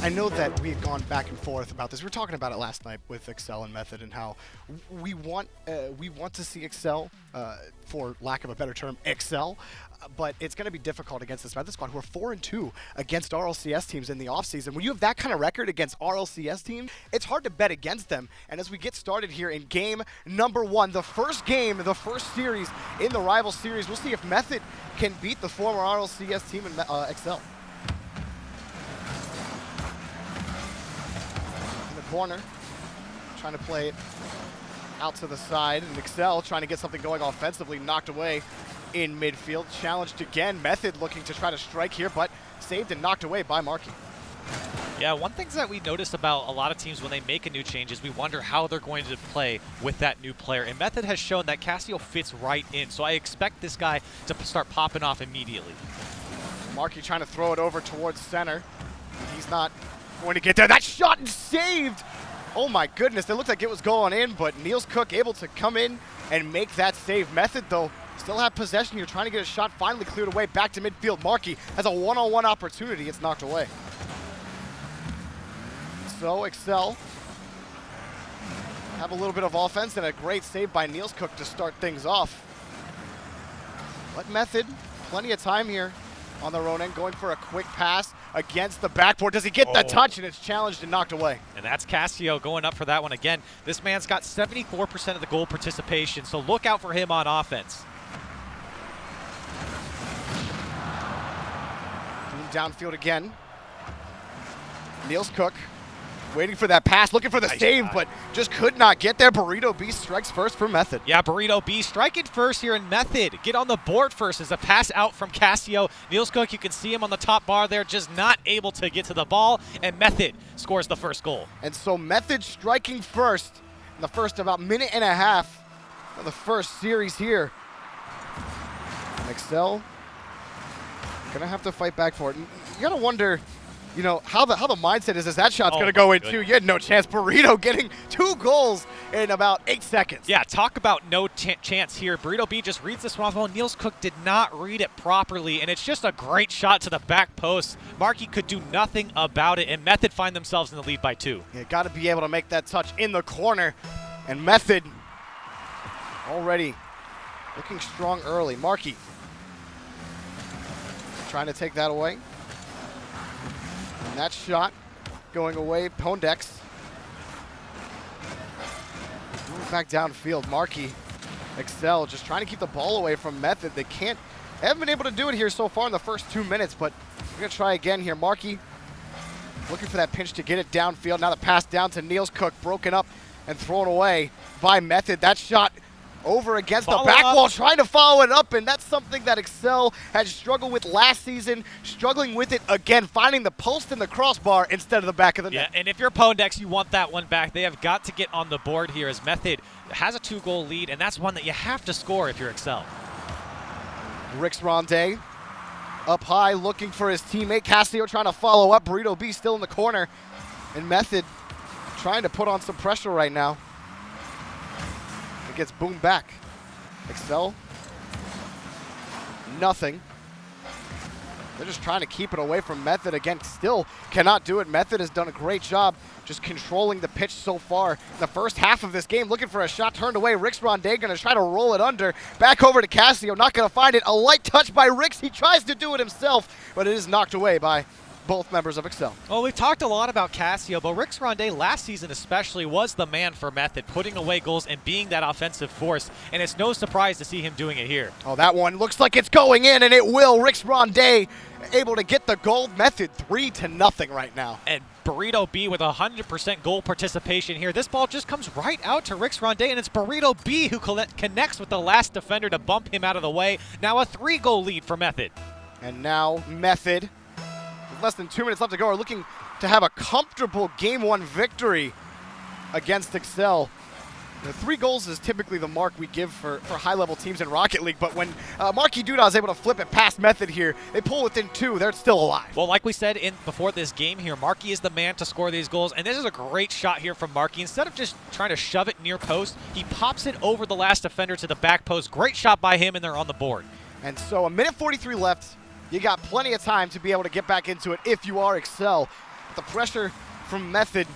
I know that we had gone back and forth about this. We were talking about it last night with Excel and Method and how we want to see Excel, for lack of a better term, excel. But it's going to be difficult against this Method squad who are 4-2 against RLCS teams in the offseason. When you have that kind of record against RLCS teams, it's hard to bet against them. And as we get started here in game number 1, the first game, the first series in the rival series, we'll see if Method can beat the former RLCS team in Excel. In the corner, trying to play it out to the side, and Excel trying to get something going offensively, knocked away in midfield. Challenged again. Method looking to try to strike here, but saved and knocked away by Markey. Yeah, one thing that we notice about a lot of teams when they make a new change is we wonder how they're going to play with that new player. And Method has shown that Cassio fits right in, so I expect this guy to start popping off immediately. Markey trying to throw it over towards center. He's not going to get there. That shot and saved! Oh my goodness, it looked like it was going in, but Niels Cook able to come in and make that save. Method, though, still have possession here, trying to get a shot finally cleared away back to midfield. Markey has a one-on-one opportunity. It's knocked away. So Excel have a little bit of offense and a great save by Niels Cook to start things off. But Method, plenty of time here on their own end, going for a quick pass against the backboard. Does he get the touch? And it's challenged and knocked away. And that's Cassio going up for that one again. This man's got 74% of the goal participation, so look out for him on offense. Downfield again. Niels Cook waiting for that pass, looking for the save, but just could not get there. Burrito Beast strikes first for Method. Yeah, Burrito Beast striking first here in Method. Get on the board first as a pass out from Cassio. Niels Cook, you can see him on the top bar there, just not able to get to the ball, and Method scores the first goal. And so Method striking first in the first about minute and a half of the first series here. And Excel gonna have to fight back for it. And you gotta wonder, you know, how the mindset is as that shot's gonna go in too. You had no chance. Burrito getting 2 goals in about 8 seconds. Yeah, talk about no chance here. Burrito B just reads this one well. Niels Cook did not read it properly, and it's just a great shot to the back post. Markey could do nothing about it, and Method find themselves in the lead by 2. You gotta be able to make that touch in the corner, and Method already looking strong early. Markey trying to take that away. And that shot going away. Pondex. Back downfield. Markey, Excel just trying to keep the ball away from Method. They haven't been able to do it here so far in the first 2 minutes, but we're going to try again here. Markey looking for that pinch to get it downfield. Now the pass down to Niels Cook, broken up and thrown away by Method. That shot over against the back wall, trying to follow it up, and that's something that Excel had struggled with last season, struggling with it again, finding the post and the crossbar instead of the back of the net. Yeah, and if you're Pondex, you want that one back. They have got to get on the board here as Method has a 2-goal lead, and that's one that you have to score if you're Excel. Rix Ronde up high, looking for his teammate. Cassio trying to follow up. Burrito B still in the corner, and Method trying to put on some pressure right now. It gets boomed back. Excel, nothing. They're just trying to keep it away from Method. Again, still cannot do it. Method has done a great job just controlling the pitch so far in the first half of this game. Looking for a shot turned away. Rix Ronde going to try to roll it under. Back over to Cassio, not going to find it. A light touch by Rix. He tries to do it himself, but it is knocked away by both members of Excel. Well, we've talked a lot about Cassio, but Rix Ronde last season especially was the man for Method, putting away goals and being that offensive force, and it's no surprise to see him doing it here. Oh, that one looks like it's going in, and it will. Rix Ronde able to get the goal. Method 3-0 right now. And Burrito B with 100% goal participation here. This ball just comes right out to Rix Ronde, and it's Burrito B who connects with the last defender to bump him out of the way. Now a 3-goal lead for Method. And now Method, with less than 2 minutes left to go, are looking to have a comfortable Game 1 victory against Excel. The 3 goals is typically the mark we give for high-level teams in Rocket League, but when Markey Duda is able to flip it past Method here, they pull within 2, they're still alive. Well, like we said before this game here, Markey is the man to score these goals, and this is a great shot here from Markey. Instead of just trying to shove it near post, he pops it over the last defender to the back post. Great shot by him, and they're on the board. And so 1:43 left. You got plenty of time to be able to get back into it if you are Excel. The pressure from Method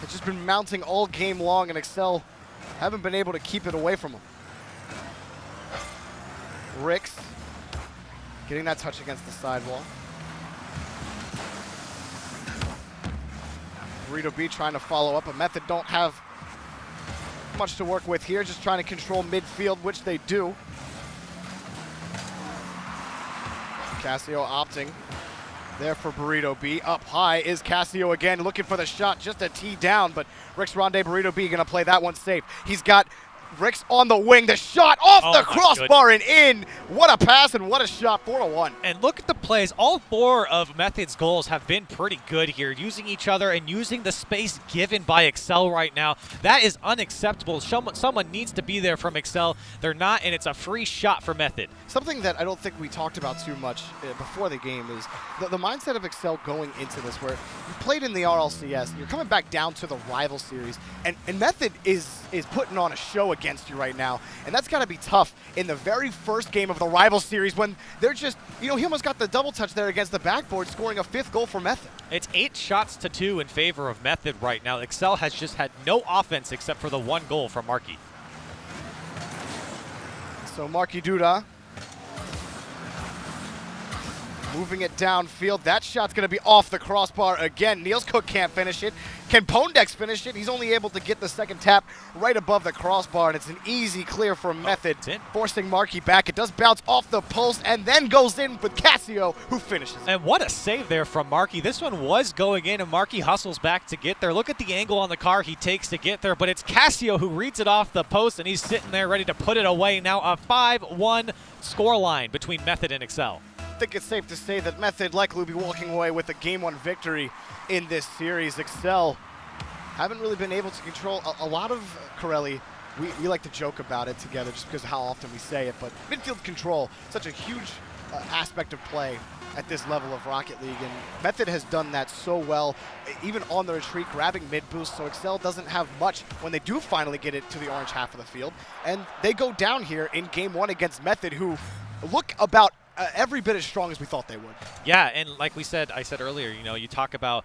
has just been mounting all game long, and Excel haven't been able to keep it away from them. Rix getting that touch against the sidewall. Burrito B trying to follow up, but Method don't have much to work with here, just trying to control midfield, which they do. Casio opting there for Burrito B. Up high is Casio again, looking for the shot, just a tee down, but Rix Ronde Burrito B gonna play that one safe. He's got Rix on the wing, the shot off the crossbar and in. What a pass and what a shot, 4-1. And look at the plays. All 4 of Method's goals have been pretty good here, using each other and using the space given by Excel right now. That is unacceptable. Someone needs to be there from Excel. They're not, and it's a free shot for Method. Something that I don't think we talked about too much before the game is the mindset of Excel going into this, where you played in the RLCS, and you're coming back down to the rival series, and Method is putting on a show against you right now, and that's got to be tough in the very first game of the rival series when they're just, he almost got the double touch there against the backboard, scoring a 5th goal for Method. It's 8 shots to 2 in favor of Method right now. Excel has just had no offense except for the 1 goal from Marky. So Marky Duda moving it downfield. That shot's going to be off the crossbar again. Niels Cook can't finish it. Can Pondex finish it? He's only able to get the second tap right above the crossbar, and it's an easy clear from Method, forcing Marky back. It does bounce off the post and then goes in with Casio, who finishes it. And what a save there from Marky. This one was going in, and Marky hustles back to get there. Look at the angle on the car he takes to get there, but it's Casio who reads it off the post, and he's sitting there ready to put it away. Now a 5-1 scoreline between Method and Excel. I think it's safe to say that Method likely will be walking away with a Game 1 victory in this series. Excel haven't really been able to control a lot of Corelli. We like to joke about it together just because of how often we say it, but midfield control, such a huge aspect of play at this level of Rocket League, and Method has done that so well, even on the retreat, grabbing mid-boost, so Excel doesn't have much when they do finally get it to the orange half of the field, and they go down here in Game 1 against Method, who look about every bit as strong as we thought they would. Yeah, and like I said earlier, you talk about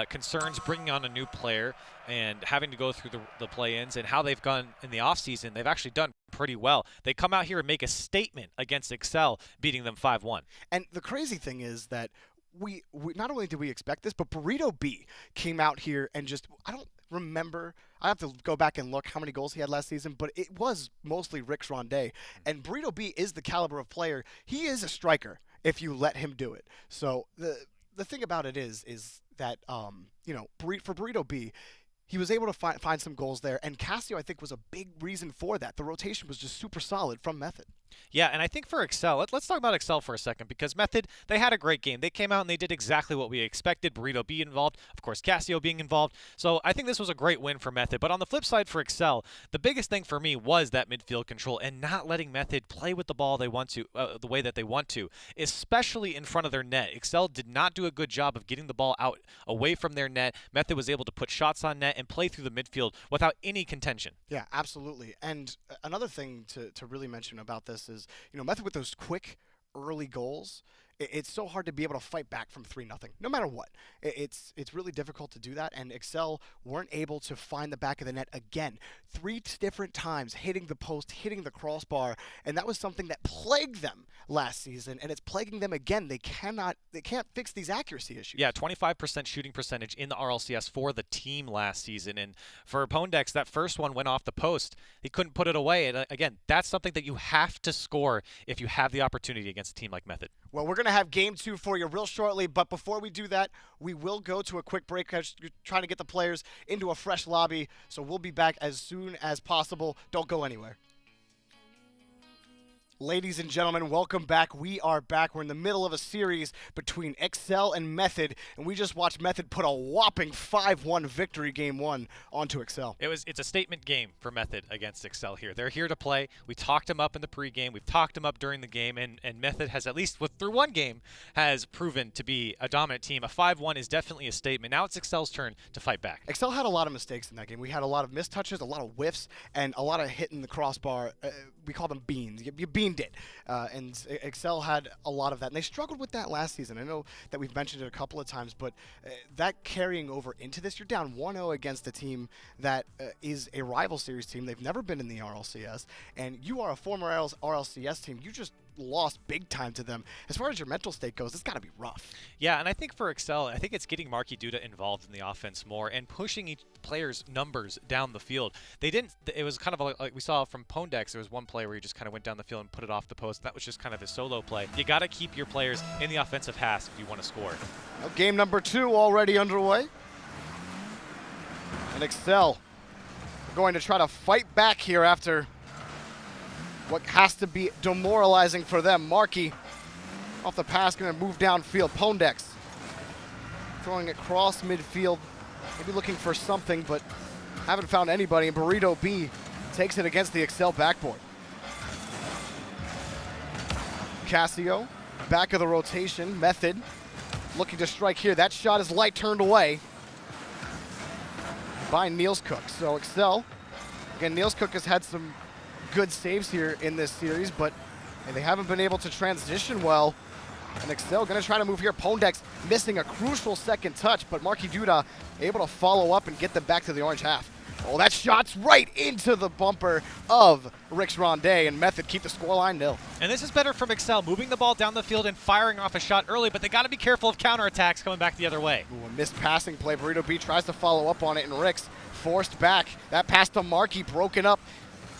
concerns bringing on a new player and having to go through the play-ins and how they've gone in the offseason. They've actually done pretty well. They come out here and make a statement against Excel, beating them 5-1. And the crazy thing is that we not only did we expect this, but Burrito B came out here and just, I don't remember, I have to go back and look how many goals he had last season, but it was mostly Rix Ronde. And Burrito B is the caliber of player. He is a striker if you let him do it. So the thing about it is that, for Burrito B, he was able to find some goals there, and Casio, I think, was a big reason for that. The rotation was just super solid from Method. Yeah, and I think for Excel, let's talk about Excel for a second, because Method, they had a great game. They came out and they did exactly what we expected. Burrito B involved, of course, Casio being involved. So I think this was a great win for Method. But on the flip side for Excel, the biggest thing for me was that midfield control and not letting Method play with the ball they want to, the way that they want to, especially in front of their net. Excel did not do a good job of getting the ball out away from their net. Method was able to put shots on net and play through the midfield without any contention. Yeah, absolutely. And another thing to really mention about this is, Method with those quick early goals, it's so hard to be able to fight back from 3-0, no matter what. It's really difficult to do that, and Excel weren't able to find the back of the net again. 3 different times, hitting the post, hitting the crossbar, and that was something that plagued them last season, and it's plaguing them again. They can't fix these accuracy issues. Yeah, 25% shooting percentage in the RLCS for the team last season, and for Pondex, that first one went off the post. He couldn't put it away, and again, that's something that you have to score if you have the opportunity against a team like Method. Well, we're going to have Game 2 for you real shortly, but before we do that, we will go to a quick break. I'm trying to get the players into a fresh lobby, so we'll be back as soon as possible. Don't go anywhere. Ladies and gentlemen, welcome back. We are back. We're in the middle of a series between Excel and Method, and we just watched Method put a whopping 5-1 victory Game 1 onto Excel. It's a statement game for Method against Excel here. They're here to play. We talked them up in the pregame. We've talked them up during the game, and Method has, at least through one game, has proven to be a dominant team. A 5-1 is definitely a statement. Now it's Excel's turn to fight back. Excel had a lot of mistakes in that game. We had a lot of mistouches, a lot of whiffs, and a lot of hitting the crossbar. We call them beans. You bean cleaned it. And Excel had a lot of that, and they struggled with that last season. I know that we've mentioned it a couple of times, but that carrying over into this, you're down 1-0 against a team that is a rival series team. They've never been in the RLCS, and you are a former RLCS team. You just lost big time to them. As far as your mental state goes, it's got to be rough. Yeah, and I think for Excel, I think it's getting Marky Duda involved in the offense more and pushing each player's numbers down the field. They didn't, it was kind of like we saw from Pondex, there was one play where he just kind of went down the field and put it off the post. That was just kind of his solo play. You got to keep your players in the offensive half if you want to score. Well, game number 2 already underway. And Excel are going to try to fight back here after what has to be demoralizing for them. Marky off the pass, going to move downfield. Pondex throwing it across midfield, maybe looking for something, but haven't found anybody. And Burrito B takes it against the Excel backboard. Casio, back of the rotation. Method looking to strike here. That shot is light, turned away by Niels Cook. So Excel, again, Niels Cook has had some good saves here in this series, but they haven't been able to transition well. And Excel going to try to move here. Pondex missing a crucial second touch, but Marky Duda able to follow up and get them back to the orange half. Oh, that shot's right into the bumper of Rix Rondé, and Method keep the scoreline nil. And this is better from Excel, moving the ball down the field and firing off a shot early, but they got to be careful of counterattacks coming back the other way. Ooh, a missed passing play. Burrito B tries to follow up on it, and Rix forced back. That pass to Marky broken up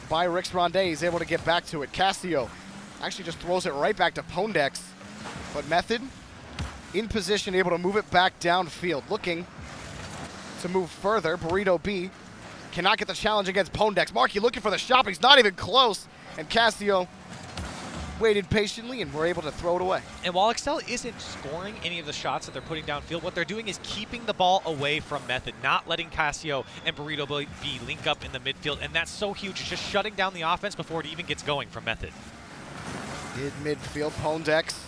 by Rix Rondé. He's able to get back to it. Casio actually just throws it right back to Pondex. But Method in position, able to move it back downfield. Looking to move further. Burrito B cannot get the challenge against Pondex. Marky looking for the shot, but he's not even close. And Casio waited patiently and were able to throw it away. And while Excel isn't scoring any of the shots that they're putting downfield, what they're doing is keeping the ball away from Method, not letting Casio and Burrito B link up in the midfield. And that's so huge. It's just shutting down the offense before it even gets going from Method. Midfield, Pondex.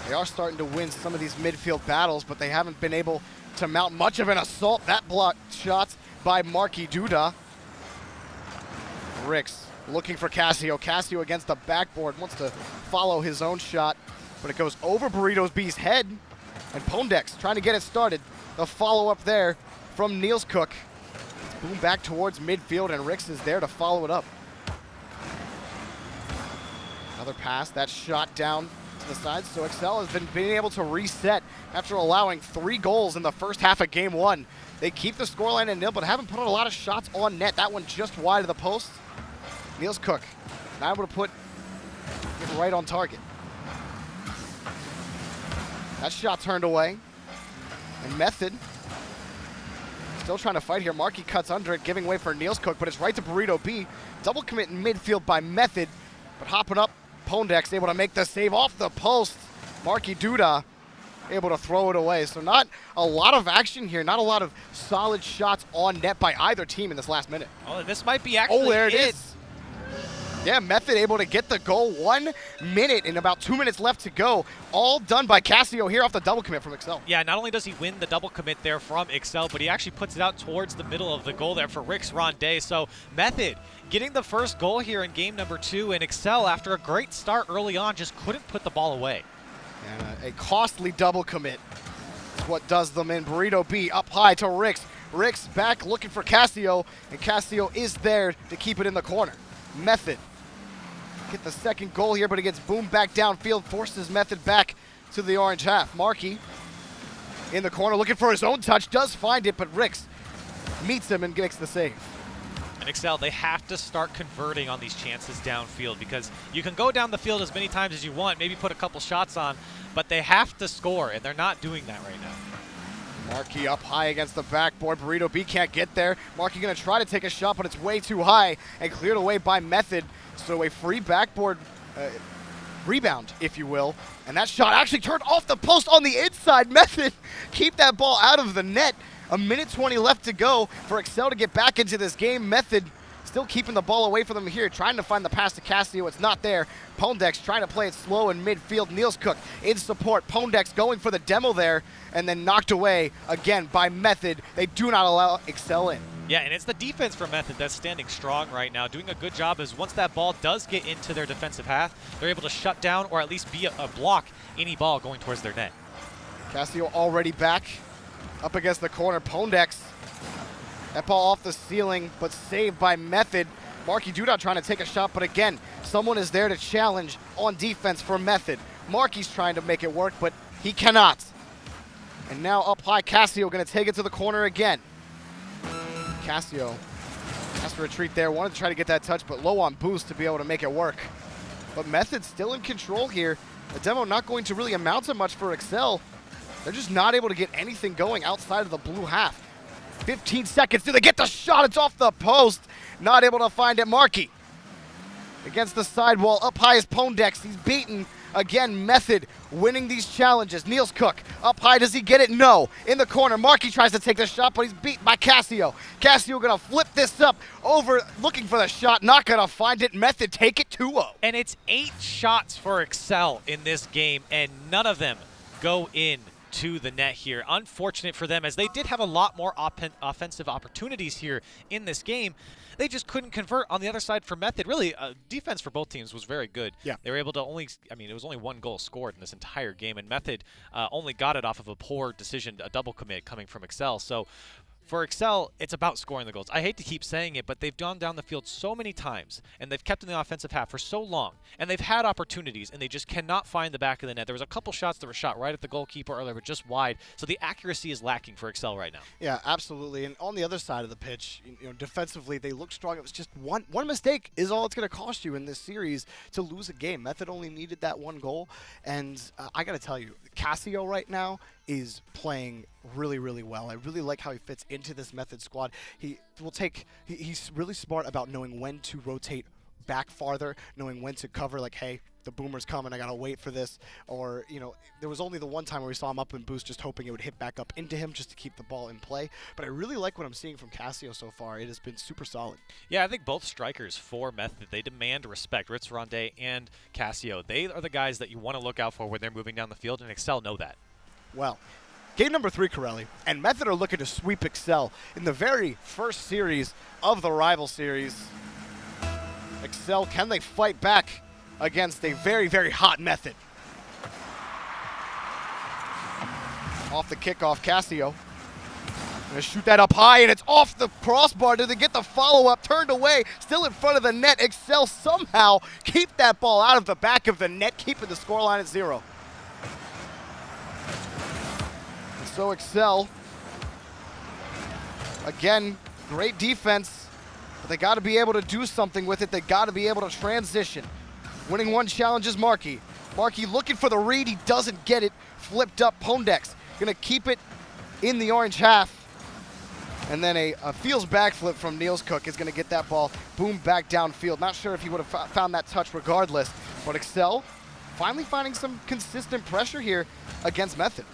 They are starting to win some of these midfield battles, but they haven't been able to mount much of an assault. That blocked shots by Marky Duda. Rix looking for Casio. Casio against the backboard, wants to follow his own shot, but it goes over Burrito B's head. And Pondex trying to get it started. The follow-up there from Niels Cook. Boom back towards midfield, and Rix is there to follow it up. Another pass, that shot down to the side. So Excel has been being able to reset after allowing 3 goals in the first half of game 1. They keep the scoreline at nil, but haven't put a lot of shots on net. That one just wide of the post. Niels Cook now able to put it right on target. That shot turned away. And Method still trying to fight here. Marky cuts under it, giving way for Niels Cook, but it's right to Burrito B. Double commit in midfield by Method, but hopping up, Pondex able to make the save off the post. Marky Duda able to throw it away. So not a lot of action here, not a lot of solid shots on net by either team in this last minute. Oh, and this might be actually Oh, there it is. Yeah, Method able to get the goal. 1 minute and about 2 minutes left to go. All done by Casio here off the double commit from Excel. Yeah, not only does he win the double commit there from Excel, but he actually puts it out towards the middle of the goal there for Rix Rondé. So Method getting the first goal here in game number 2, and Excel, after a great start early on, just couldn't put the ball away. And a costly double commit is what does them in. Burrito B up high to Rix. Rix back looking for Casio, and Casio is there to keep it in the corner. Method get the second goal here, but it gets boomed back downfield, forces Method back to the orange half. Marky in the corner looking for his own touch, does find it, but Rix meets him and makes the save. And Excel, they have to start converting on these chances downfield, because you can go down the field as many times as you want, maybe put a couple shots on, but they have to score, and they're not doing that right now. Marky up high against the backboard. Burrito B can't get there. Marky gonna try to take a shot, but it's way too high and cleared away by Method. So a free backboard rebound, if you will. And that shot actually turned off the post on the inside. Method keep that ball out of the net. 1:20 left to go for Excel to get back into this game. Method still keeping the ball away from them here, trying to find the pass to Casio. It's not there. Pondex trying to play it slow in midfield. Niels Cook in support. Pondex going for the demo there, and then knocked away again by Method. They do not allow Excel in. Yeah, and it's the defense for Method that's standing strong right now, doing a good job as once that ball does get into their defensive half, they're able to shut down or at least be a block any ball going towards their net. Casio already back up against the corner. Pondex, that ball off the ceiling, but saved by Method. Marky Duda trying to take a shot, but again, someone is there to challenge on defense for Method. Marky's trying to make it work, but he cannot. And now up high, Casio going to take it to the corner again. Casio has to retreat there, wanted to try to get that touch, but low on boost to be able to make it work. But Method's still in control here. The demo not going to really amount to much for Excel. They're just not able to get anything going outside of the blue half. 15 seconds, do they get the shot? It's off the post. Not able to find it. Marky against the sidewall, up high is Pondex. He's beaten. Again, Method winning these challenges. Niels Cook up high. Does he get it? No. In the corner, Marky tries to take the shot, but he's beat by Casio. Casio gonna flip this up over, looking for the shot. Not gonna find it. Method take it 2-0. And it's 8 shots for Excel in this game, and none of them go in to the net here. Unfortunate for them, as they did have a lot more offensive opportunities here in this game. They just couldn't convert on the other side for Method. Really, defense for both teams was very good. Yeah. They were able to only, it was only 1 goal scored in this entire game, and Method only got it off of a poor decision, a double commit coming from Excel. So for Excel, it's about scoring the goals. I hate to keep saying it, but they've gone down the field so many times, and they've kept in the offensive half for so long, and they've had opportunities, and they just cannot find the back of the net. There was a couple shots that were shot right at the goalkeeper, or they were just wide, so the accuracy is lacking for Excel right now. Yeah, absolutely. And on the other side of the pitch, defensively, they look strong. It was just one mistake is all it's going to cost you in this series to lose a game. Method only needed that 1 goal, and I got to tell you, Casio right now is playing really, really well. I really like how he fits into this Method squad. He's really smart about knowing when to rotate back farther, knowing when to cover, like, hey, the boomer's coming, I gotta wait for this. Or, there was only the one time where we saw him up in boost just hoping it would hit back up into him just to keep the ball in play. But I really like what I'm seeing from Casio so far. It has been super solid. Yeah, I think both strikers for Method, they demand respect. Ritz Ronde and Casio, they are the guys that you want to look out for when they're moving down the field, and Excel know that. Well, game number 3, Corelli, and Method are looking to sweep Excel in the very first series of the rival series. Excel, can they fight back against a very, very hot Method? Off the kickoff, Casio. Gonna shoot that up high, and it's off the crossbar. Do they get the follow-up? Turned away, still in front of the net. Excel somehow keep that ball out of the back of the net, keeping the scoreline at 0. And so Excel, again, great defense, but they got to be able to do something with it. They got to be able to transition. Winning 1 challenge is Marky. Marky looking for the read. He doesn't get it. Flipped up. Pondex gonna keep it in the orange half. And then a Fields backflip from Niels Cook is going to get that ball boom back downfield. Not sure if he would have found that touch regardless. But Excel finally finding some consistent pressure here against Method.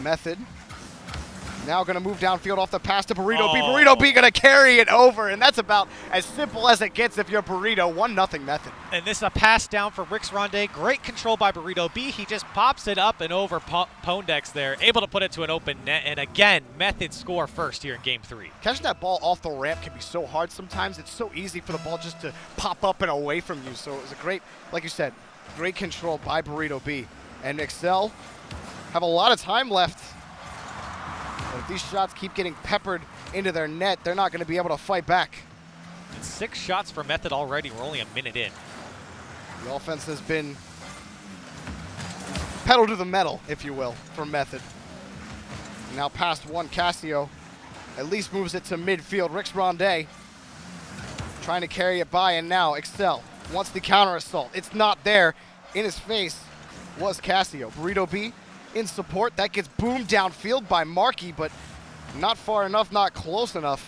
Method now going to move downfield off the pass to Burrito B. Burrito B going to carry it over, and that's about as simple as it gets if you're Burrito. 1-0 Method. And this is a pass down for Rix Ronde. Great control by Burrito B. He just pops it up and over Pondex there, able to put it to an open net. And again, Method score first here in Game 3. Catching that ball off the ramp can be so hard sometimes. It's so easy for the ball just to pop up and away from you. So it was a great, like you said, great control by Burrito B. And Excel have a lot of time left. But if these shots keep getting peppered into their net, they're not going to be able to fight back. It's 6 shots for Method already. We're only a minute in. The offense has been pedal to the metal, if you will, for Method. Now past 1, Casio at least moves it to midfield. Rix Ronde trying to carry it by, and now Excel wants the counter assault. It's not there. In his face was Casio. Burrito B in support. That gets boomed downfield by Marky, but not far enough, not close enough.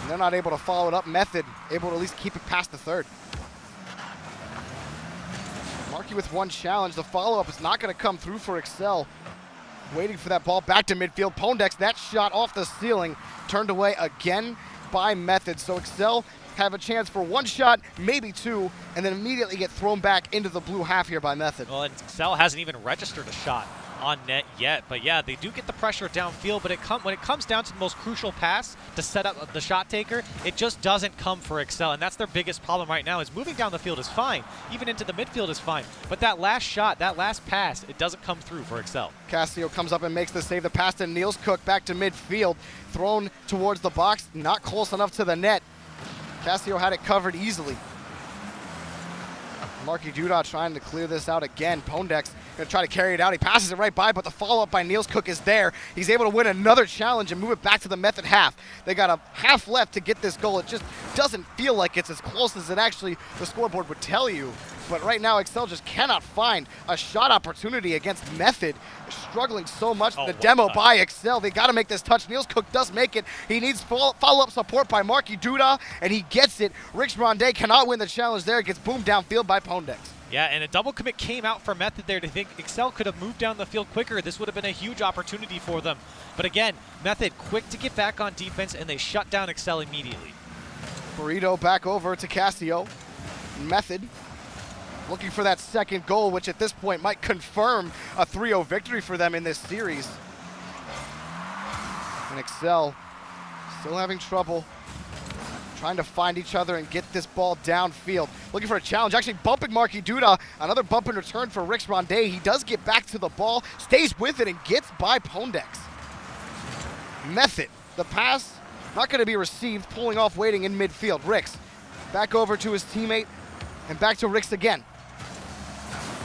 And they're not able to follow it up. Method able to at least keep it past the 3rd. Marky with 1 challenge. The follow-up is not going to come through for Excel. Waiting for that ball back to midfield. Pondex, that shot off the ceiling, turned away again by Method. So Excel have a chance for 1 shot, maybe 2, and then immediately get thrown back into the blue half here by Method. Well, and Excel hasn't even registered a shot on net yet. But yeah, they do get the pressure downfield, but when it comes down to the most crucial pass to set up the shot taker, it just doesn't come for Excel, and that's their biggest problem right now. Is moving down the field is fine, even into the midfield is fine, but that last shot, that last pass, it doesn't come through for Excel. Casio comes up and makes the save. The pass to Niels Cook back to midfield, thrown towards the box, not close enough to the net. Casio had it covered easily. Marky Duda trying to clear this out again. Pondex going to try to carry it out. He passes it right by, but the follow-up by Niels Cook is there. He's able to win another challenge and move it back to the Method half. They got a half left to get this goal. It just doesn't feel like it's as close as it actually the scoreboard would tell you. But right now, Excel just cannot find a shot opportunity against Method. Struggling so much. The demo by Excel. They got to make this touch. Niels Cook does make it. He needs follow-up support by Marky Duda, and he gets it. Rich Ronde cannot win the challenge there. It gets boomed downfield by Pondex. Yeah, and a double commit came out for Method there to think Excel could have moved down the field quicker. This would have been a huge opportunity for them. But again, Method quick to get back on defense, and they shut down Excel immediately. Burrito back over to Casio. Method looking for that second goal, which at this point might confirm a 3-0 victory for them in this series. And Excel still having trouble trying to find each other and get this ball downfield. Looking for a challenge, actually bumping Marky Duda. Another bump in return for Rix Ronde. He does get back to the ball, stays with it, and gets by Pondex. Method, the pass, not going to be received, pulling off waiting in midfield. Rix back over to his teammate, and back to Rix again.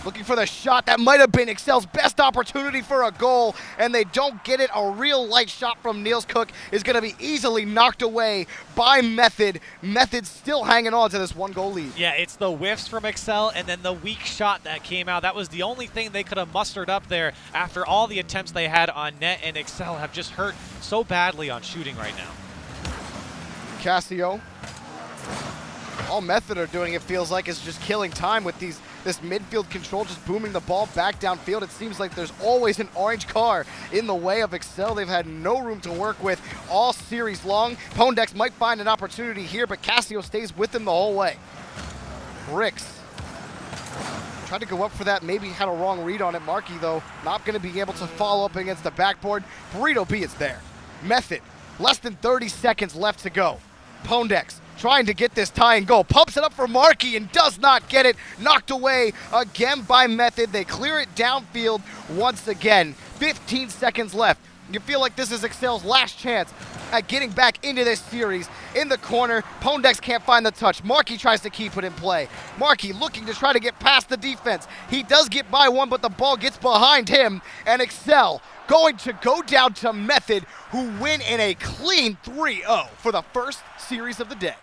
Looking for the shot. That might have been Excel's best opportunity for a goal, and they don't get it. A real light shot from Niels Cook is going to be easily knocked away by Method. Method still hanging on to this 1-goal lead. Yeah, it's the whiffs from Excel and then the weak shot that came out. That was the only thing they could have mustered up there after all the attempts they had on net, and Excel have just hurt so badly on shooting right now. Casio. All Method are doing, it feels like, is just killing time with this midfield control, just booming the ball back downfield. It seems like there's always an orange car in the way of Excel. They've had no room to work with all series long. Pondex might find an opportunity here, but Casio stays with him the whole way. Rix tried to go up for that, maybe had a wrong read on it. Marky, though, not going to be able to follow up against the backboard. Burrito B is there. Method, less than 30 seconds left to go. Pondex trying to get this tying goal. Pumps it up for Marky and does not get it. Knocked away again by Method. They clear it downfield once again. 15 seconds left. You feel like this is Excel's last chance at getting back into this series. In the corner, Pondex can't find the touch. Marky tries to keep it in play. Marky looking to try to get past the defense. He does get by one, but the ball gets behind him, and Excel going to go down to Method, who win in a clean 3-0 for the first series of the day.